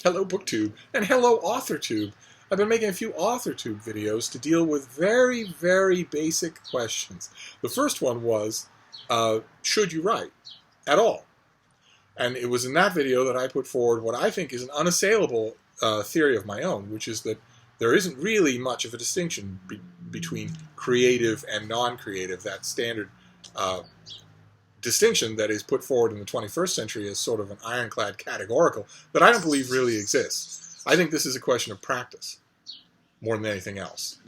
Hello BookTube, and hello AuthorTube. I've been making a few AuthorTube videos to deal with very, very basic questions. The first one was, should you write at all? And it was in that video that I put forward what I think is an unassailable theory of my own, which is that there isn't really much of a distinction between creative and non-creative, that standard distinction that is put forward in the 21st century as sort of an ironclad categorical that I don't believe really exists. I think this is a question of practice more than anything else.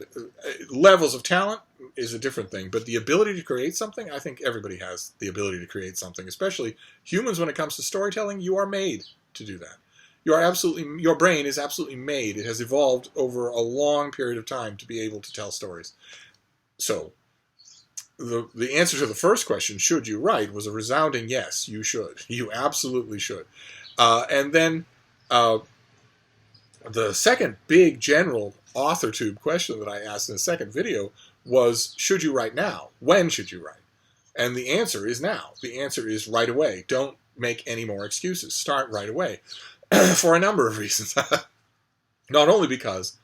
Levels of talent is a different thing, but the ability to create something, I think everybody has the ability to create something, especially humans when it comes to storytelling. You are made to do that. Your brain is absolutely made. It has evolved over a long period of time to be able to tell stories. So, the answer to the first question, should you write, was a resounding yes, you should. You absolutely should. And then the second big general AuthorTube question that I asked in the second video was, should you write now? When should you write? And the answer is now. The answer is right away. Don't make any more excuses. Start right away. For a number of reasons. Not only because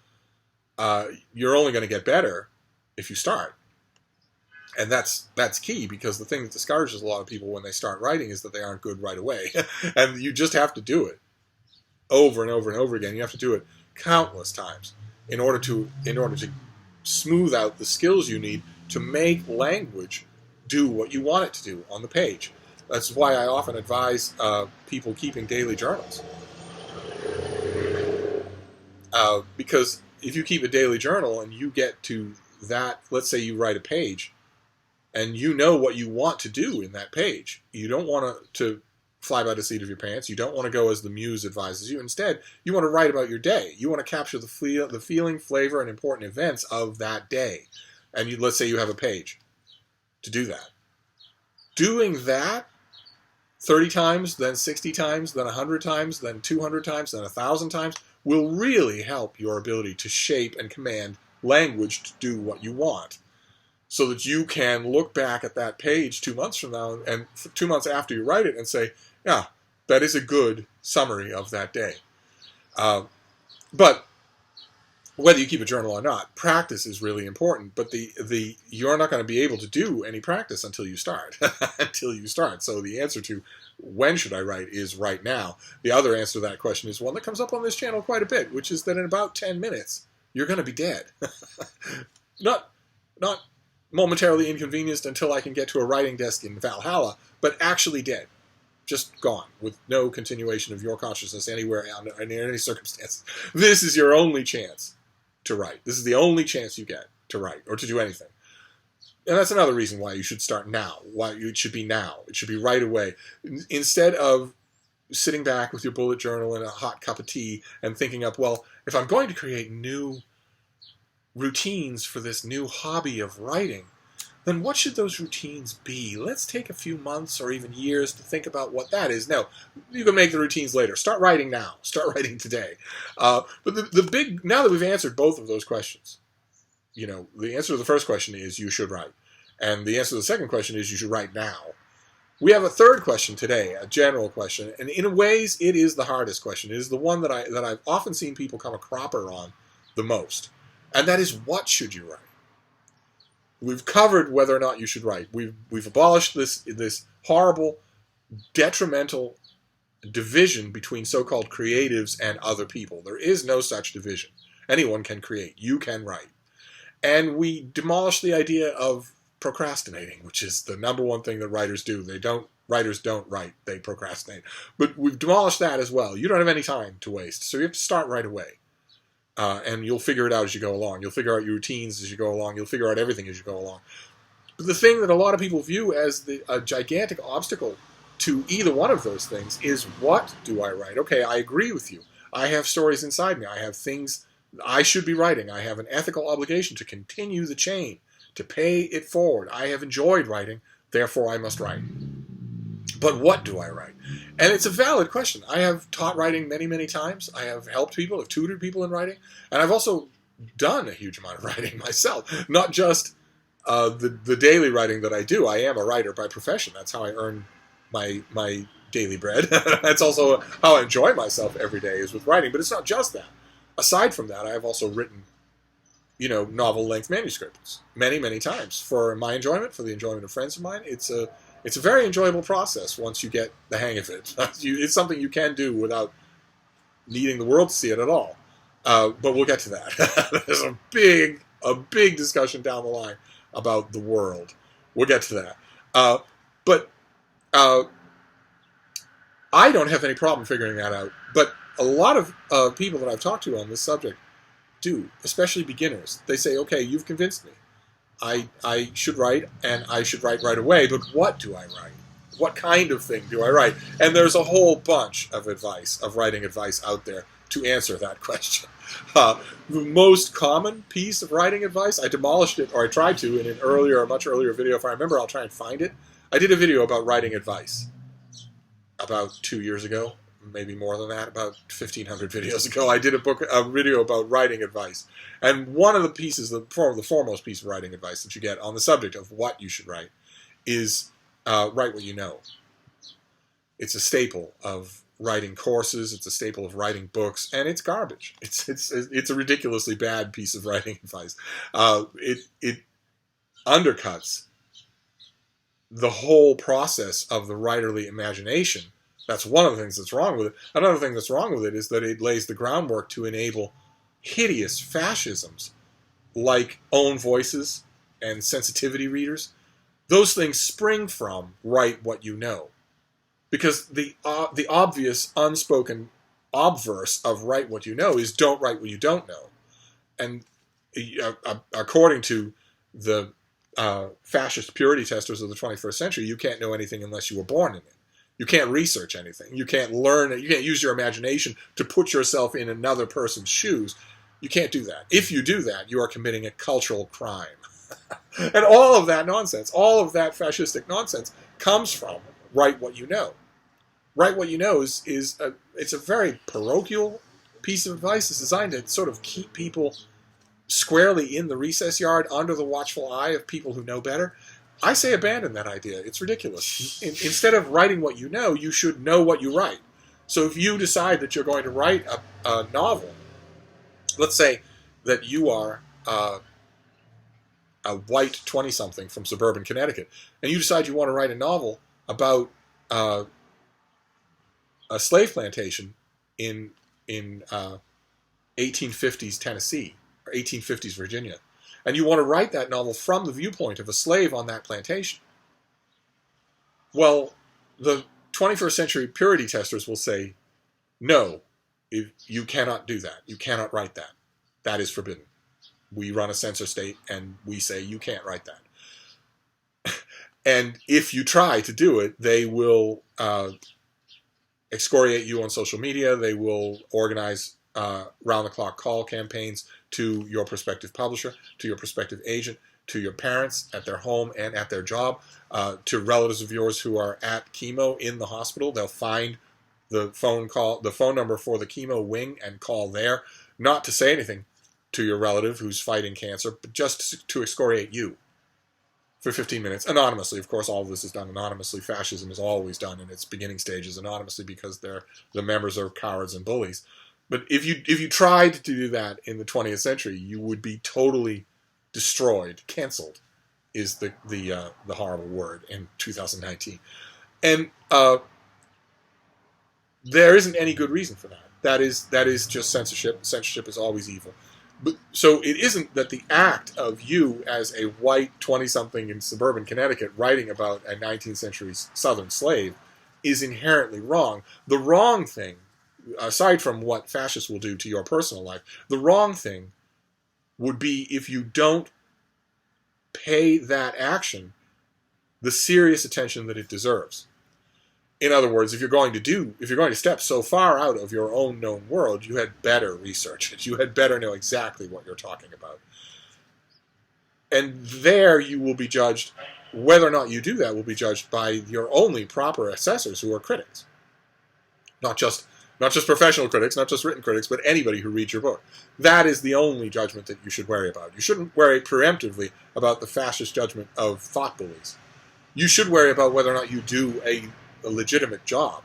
you're only going to get better if you start. And that's key, because the thing that discourages a lot of people when they start writing is that they aren't good right away. And you just have to do it over and over and over again. You have to do it countless times in order to smooth out the skills you need to make language do what you want it to do on the page. That's why I often advise people keeping daily journals. Because if you keep a daily journal and you get to that, let's say you write a page, and you know what you want to do in that page. You don't want to fly by the seat of your pants. You don't want to go as the muse advises you. Instead, you want to write about your day. You want to capture the feeling, flavor, and important events of that day. And let's say you have a page to do that. Doing that 30 times, then 60 times, then 100 times, then 200 times, then 1,000 times will really help your ability to shape and command language to do what you want. So that you can look back at that page 2 months from now, and 2 months after you write it, and say, yeah, that is a good summary of that day. But whether you keep a journal or not, practice is really important. But you're not going to be able to do any practice until you start. So the answer to when should I write is right now. The other answer to that question is one that comes up on this channel quite a bit, which is that in about 10 minutes, you're going to be dead. Not momentarily inconvenienced until I can get to a writing desk in Valhalla, but actually dead. Just gone, with no continuation of your consciousness anywhere in any circumstance. This is your only chance to write. This is the only chance you get to write, or to do anything. And that's another reason why you should start now, why it should be now. It should be right away. Instead of sitting back with your bullet journal and a hot cup of tea and thinking up, well, if I'm going to create new routines for this new hobby of writing, then what should those routines be? Let's take a few months or even years to think about what that is. No, you can make the routines later. Start writing now. Start writing today. But now that we've answered both of those questions, the answer to the first question is you should write. And the answer to the second question is you should write now. We have a third question today, a general question, and in ways it is the hardest question. It is the one that I've often seen people come a cropper on the most. And that is, what should you write? We've covered whether or not you should write. We've abolished this horrible, detrimental division between so-called creatives and other people. There is no such division. Anyone can create. You can write. And we demolished the idea of procrastinating, which is the number one thing that writers do. Writers don't write. They procrastinate. But we've demolished that as well. You don't have any time to waste, so you have to start right away. And you'll figure it out as you go along. You'll figure out your routines as you go along. You'll figure out everything as you go along. But the thing that a lot of people view as a gigantic obstacle to either one of those things is, what do I write? Okay, I agree with you. I have stories inside me. I have things I should be writing. I have an ethical obligation to continue the chain, to pay it forward. I have enjoyed writing, therefore I must write. But what do I write? And it's a valid question. I have taught writing many, many times. I have helped people, I've tutored people in writing, and I've also done a huge amount of writing myself. Not just the daily writing that I do. I am a writer by profession. That's how I earn my daily bread. That's also how I enjoy myself every day, is with writing. But it's not just that. Aside from that, I have also written, novel-length manuscripts many, many times for my enjoyment, for the enjoyment of friends of mine. It's a very enjoyable process once you get the hang of it. It's something you can do without needing the world to see it at all. But we'll get to that. There's a big discussion down the line about the world. We'll get to that. But I don't have any problem figuring that out. But a lot of people that I've talked to on this subject do, especially beginners. They say, okay, you've convinced me. I should write, and I should write right away, but what do I write? What kind of thing do I write? And there's a whole bunch of writing advice out there to answer that question. The most common piece of writing advice, I demolished it, or I tried to, in a much earlier video. If I remember, I'll try and find it. I did a video about writing advice about 2 years ago, maybe more than that, about 1,500 videos ago. I did a video about writing advice. And one of the pieces, the foremost piece of writing advice that you get on the subject of what you should write is write what you know. It's a staple of writing courses. It's a staple of writing books, and it's garbage. It's a ridiculously bad piece of writing advice. It undercuts the whole process of the writerly imagination. That's one of the things that's wrong with it. Another thing that's wrong with it is that it lays the groundwork to enable hideous fascisms like own voices and sensitivity readers. Those things spring from write what you know. Because the obvious unspoken obverse of write what you know is don't write what you don't know. And according to the fascist purity testers of the 21st century, you can't know anything unless you were born in it. You can't research anything. You can't learn it. You can't use your imagination to put yourself in another person's shoes. You can't do that. If you do that, you are committing a cultural crime. And all of that nonsense, all of that fascistic nonsense comes from write what you know. Write what you know it's a very parochial piece of advice. It's designed to sort of keep people squarely in the recess yard under the watchful eye of people who know better. I say abandon that idea. It's ridiculous. Instead of writing what you know should know what you write. So if you decide that you're going to write a novel, let's say that you are a white 20-something from suburban Connecticut, and you decide you want to write a novel about a slave plantation in 1850s Tennessee or 1850s Virginia, and you want to write that novel from the viewpoint of a slave on that plantation. Well, the 21st century purity testers will say, no, you cannot do that. You cannot write that. That is forbidden. We run a censor state, and we say you can't write that. And if you try to do it, they will excoriate you on social media. They will organize round-the-clock call campaigns to your prospective publisher, to your prospective agent, to your parents at their home and at their job, to relatives of yours who are at chemo in the hospital. They'll find the phone number for the chemo wing and call there, not to say anything to your relative who's fighting cancer, but just to excoriate you for 15 minutes, anonymously. Of course, all of this is done anonymously. Fascism is always done in its beginning stages anonymously because the members are cowards and bullies. But if you tried to do that in the 20th century, you would be totally destroyed. Canceled is the horrible word in 2019. And there isn't any good reason for that. That is just censorship. Censorship is always evil. But, so it isn't that the act of you as a white 20-something in suburban Connecticut writing about a 19th century Southern slave is inherently wrong. The wrong thing, aside from what fascists will do to your personal life, the wrong thing would be if you don't pay that action the serious attention that it deserves. In other words, if you're going to step so far out of your own known world, you had better research it. You had better know exactly what you're talking about. And there you will be judged, whether or not you do that will be judged by your only proper assessors, who are critics. Not just professional critics, not just written critics, but anybody who reads your book. That is the only judgment that you should worry about. You shouldn't worry preemptively about the fascist judgment of thought bullies. You should worry about whether or not you do a a legitimate job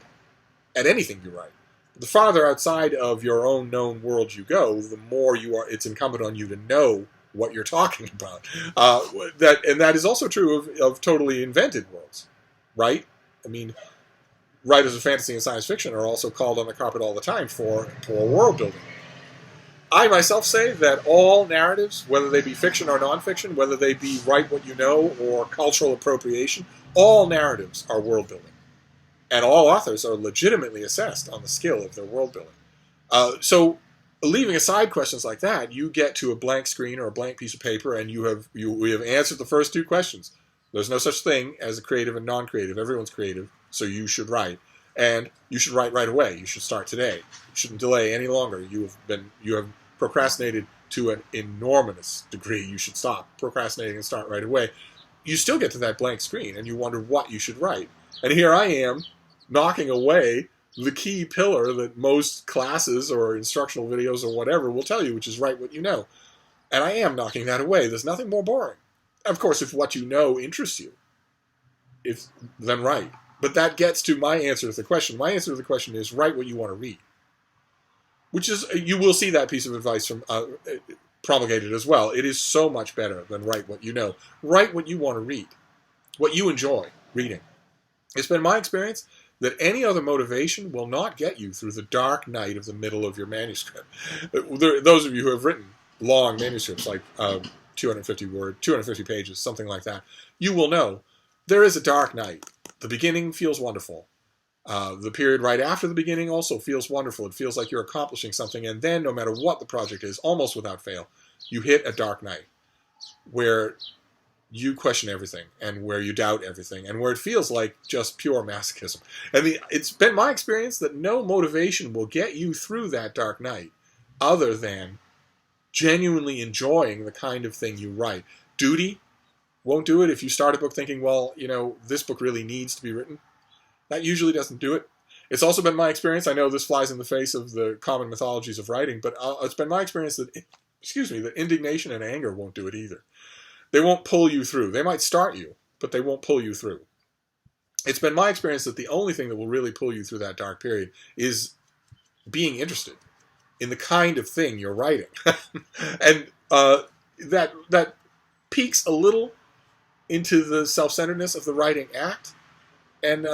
at anything you write. The farther outside of your own known world you go, the more it's incumbent on you to know what you're talking about. That is also true of totally invented worlds, right? I mean, writers of fantasy and science fiction are also called on the carpet all the time for world building. I myself say that all narratives, whether they be fiction or nonfiction, whether they be write what you know or cultural appropriation, all narratives are world building. And all authors are legitimately assessed on the skill of their world building. So leaving aside questions like that, you get to a blank screen or a blank piece of paper, and we have answered the first two questions. There's no such thing as a creative and non-creative. Everyone's creative, so you should write. And you should write right away. You should start today. You shouldn't delay any longer. You have procrastinated to an enormous degree. You should stop procrastinating and start right away. You still get to that blank screen, and you wonder what you should write. And here I am, knocking away the key pillar that most classes or instructional videos or whatever will tell you, which is write what you know. And I am knocking that away. There's nothing more boring. Of course, if what you know interests you, then write. But that gets to my answer to the question. My answer to the question is write what you want to read. Which is, you will see that piece of advice from promulgated as well. It is so much better than write what you know. Write what you want to read. What you enjoy reading. It's been my experience that any other motivation will not get you through the dark night of the middle of your manuscript. Those of you who have written long manuscripts, like 250 pages, something like that, you will know there is a dark night. The beginning feels wonderful. The period right after the beginning also feels wonderful. It feels like you're accomplishing something, and then no matter what the project is, almost without fail, you hit a dark night where you question everything and where you doubt everything and where it feels like just pure masochism. And it's been my experience that no motivation will get you through that dark night other than genuinely enjoying the kind of thing you write. Duty won't do it. If you start a book thinking, well, this book really needs to be written, that usually doesn't do it. It's also been my experience, I know this flies in the face of the common mythologies of writing, but it's been my experience that, that indignation and anger won't do it either. They won't pull you through. They might start you, but they won't pull you through. It's been my experience that the only thing that will really pull you through that dark period is being interested in the kind of thing you're writing. And that peaks a little into the self-centeredness of the writing act. And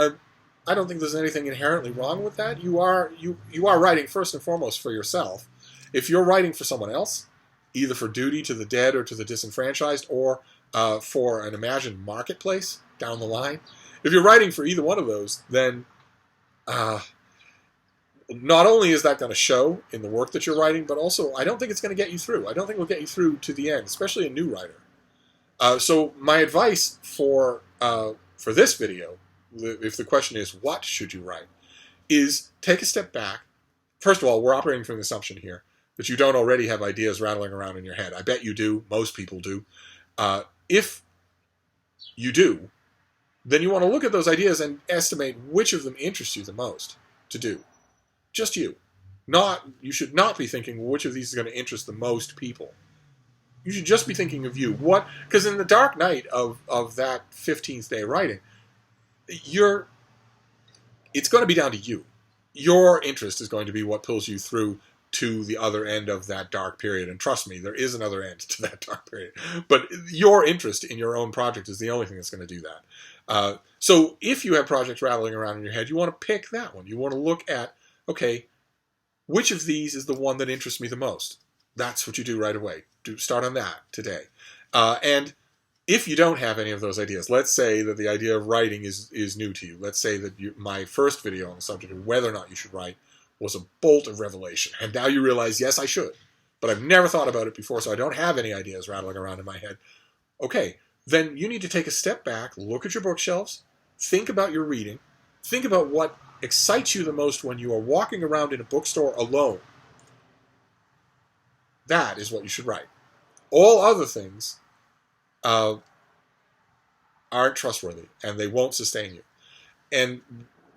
I don't think there's anything inherently wrong with that. You are writing first and foremost for yourself. If you're writing for someone else, either for duty to the dead or to the disenfranchised, or for an imagined marketplace down the line, if you're writing for either one of those, then not only is that going to show in the work that you're writing, but also I don't think it's going to get you through. I don't think it'll get you through to the end, especially a new writer. So my advice for this video, if the question is what should you write, is take a step back. First of all, we're operating from the assumption here that you don't already have ideas rattling around in your head. I bet you do. Most people do. If you do, then you want to look at those ideas and estimate which of them interests you the most to do. Just you. You should not be thinking which of these is going to interest the most people. You should just be thinking of you. Because in the dark night of that 15th day writing, it's going to be down to you. Your interest is going to be what pulls you through to the other end of that dark period. And trust me, there is another end to that dark period. But your interest in your own project is the only thing that's going to do that. So if you have projects rattling around in your head, you want to pick that one. You want to look at, okay, which of these is the one that interests me the most? That's what you do right away. Start on that today. And if you don't have any of those ideas, let's say that the idea of writing is new to you. Let's say that my first video on the subject of whether or not you should write was a bolt of revelation. And now you realize, yes, I should. But I've never thought about it before, so I don't have any ideas rattling around in my head. Okay, then you need to take a step back, look at your bookshelves, think about your reading, think about what excites you the most when you are walking around in a bookstore alone. That is what you should write. All other things aren't trustworthy, and they won't sustain you. And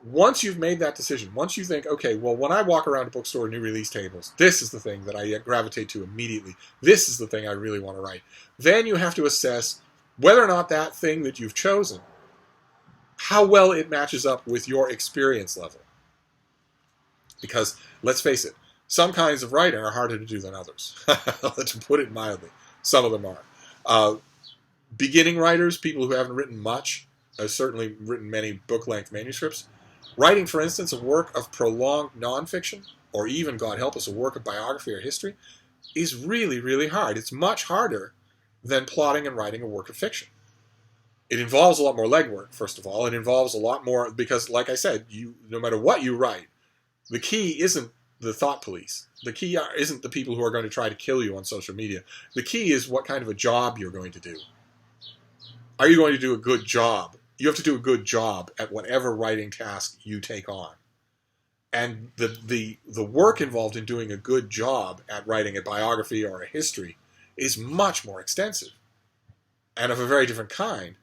once you've made that decision, once you think, okay, well, when I walk around a bookstore new release tables, this is the thing that I gravitate to immediately. This is the thing I really want to write. Then you have to assess whether or not that thing that you've chosen how well it matches up with your experience level. Because, let's face it, some kinds of writing are harder to do than others. To put it mildly. Some of them are. Beginning writers, people who haven't written much, have certainly written many book-length manuscripts. Writing, for instance, a work of prolonged nonfiction, or even, God help us, a work of biography or history, is really, really hard. It's much harder than plotting and writing a work of fiction. It involves a lot more legwork, first of all. It involves a lot more, because, like I said, no matter what you write, the key isn't the thought police. The key isn't the people who are going to try to kill you on social media. The key is what kind of a job you're going to do. Are you going to do a good job? You have to do a good job at whatever writing task you take on. And the work involved in doing a good job at writing a biography or a history is much more extensive and of a very different kind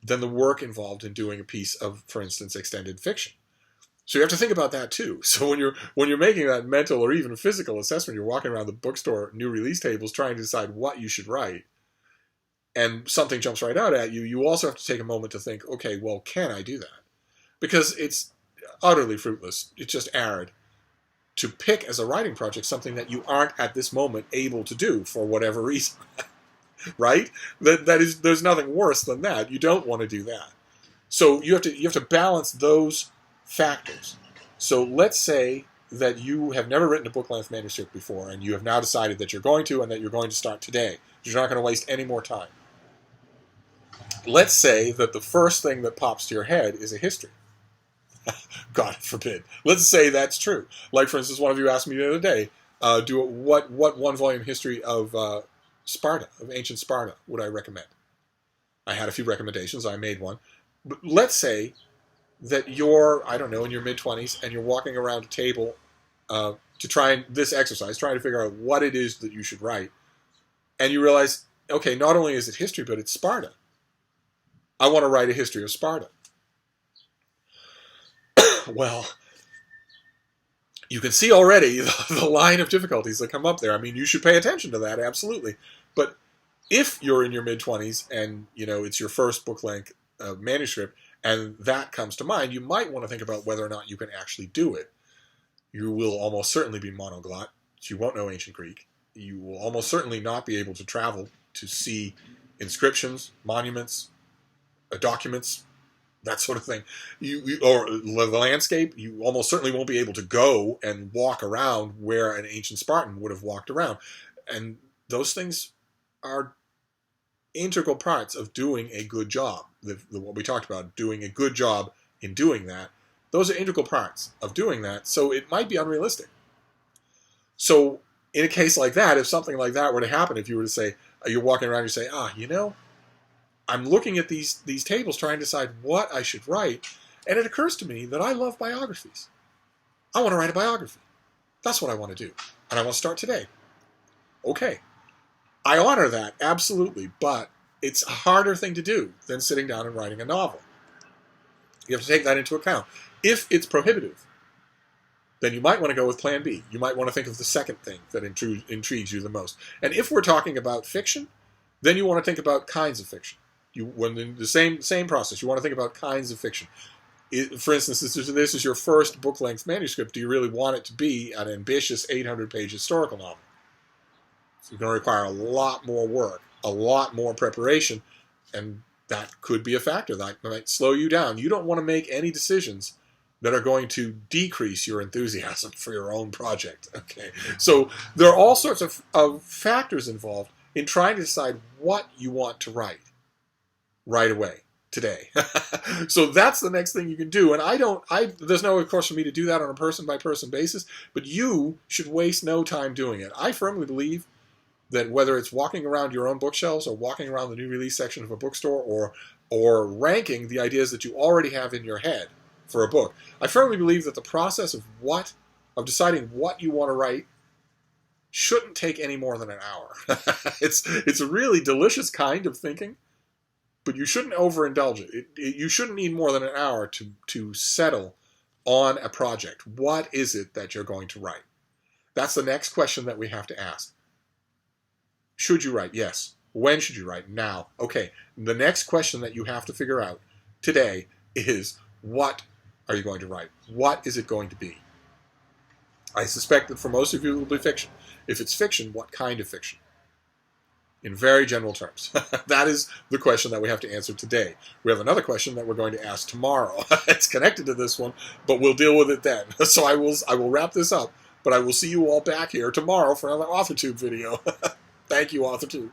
than the work involved in doing a piece of, for instance, extended fiction. So you have to think about that too. So when you're making that mental or even physical assessment, you're walking around the bookstore new release tables trying to decide what you should write, and something jumps right out at you, you also have to take a moment to think, okay, well, can I do that? Because it's utterly fruitless. It's just arid to pick as a writing project something that you aren't at this moment able to do for whatever reason. Right? There's nothing worse than that. You don't want to do that. So you have to balance those factors. So let's say that you have never written a book-length manuscript before, and you have now decided that you're going to, and that you're going to start today. You're not going to waste any more time. Let's say that the first thing that pops to your head is a history. God forbid. Let's say that's true. Like, for instance, one of you asked me the other day, what one-volume history of Sparta, of ancient Sparta, would I recommend? I had a few recommendations. I made one. But let's say that you're, I don't know, in your mid-20s, and you're walking around a table to try this exercise, trying to figure out what it is that you should write, and you realize, okay, not only is it history, but it's Sparta. I want to write a history of Sparta. Well, you can see already the line of difficulties that come up there. I mean, you should pay attention to that, absolutely. But if you're in your mid-20s and, it's your first book-length manuscript, and that comes to mind, you might want to think about whether or not you can actually do it. You will almost certainly be monoglot. You won't know ancient Greek. You will almost certainly not be able to travel to see inscriptions, monuments, documents, that sort of thing. Or the landscape. You almost certainly won't be able to go and walk around where an ancient Spartan would have walked around. And those things are integral parts of doing a good job. What we talked about, doing a good job in doing that, those are integral parts of doing that, so it might be unrealistic. So in a case like that, if something like that were to happen, if you were to say, you're walking around and you say, I'm looking at these tables trying to decide what I should write, and it occurs to me that I love biographies. I want to write a biography. That's what I want to do, and I want to start today. Okay. I honor that, absolutely, but it's a harder thing to do than sitting down and writing a novel. You have to take that into account. If it's prohibitive, then you might want to go with plan B. You might want to think of the second thing that intrigues you the most. And if we're talking about fiction, then you want to think about kinds of fiction. When in the same process, you want to think about kinds of fiction. For instance, this is your first book-length manuscript. Do you really want it to be an ambitious 800-page historical novel? So you're going to require a lot more work, a lot more preparation, and that could be a factor that might slow you down. You don't want to make any decisions that are going to decrease your enthusiasm for your own project. Okay, so there are all sorts of factors involved in trying to decide what you want to write right away, today. So that's the next thing you can do. And there's no, of course, for me to do that on a person-by-person basis, but you should waste no time doing it. I firmly believe that whether it's walking around your own bookshelves or walking around the new release section of a bookstore or ranking the ideas that you already have in your head for a book, I firmly believe that the process of deciding what you want to write shouldn't take any more than an hour. It's a really delicious kind of thinking, but you shouldn't overindulge it. You shouldn't need more than an hour to settle on a project. What is it that you're going to write? That's the next question that we have to ask. Should you write? Yes. When should you write? Now. Okay. The next question that you have to figure out today is, what are you going to write? What is it going to be? I suspect that for most of you it will be fiction. If it's fiction, what kind of fiction? In very general terms. That is the question that we have to answer today. We have another question that we're going to ask tomorrow. It's connected to this one, but we'll deal with it then. So I will wrap this up, but I will see you all back here tomorrow for another AuthorTube video. Thank you, AuthorTube.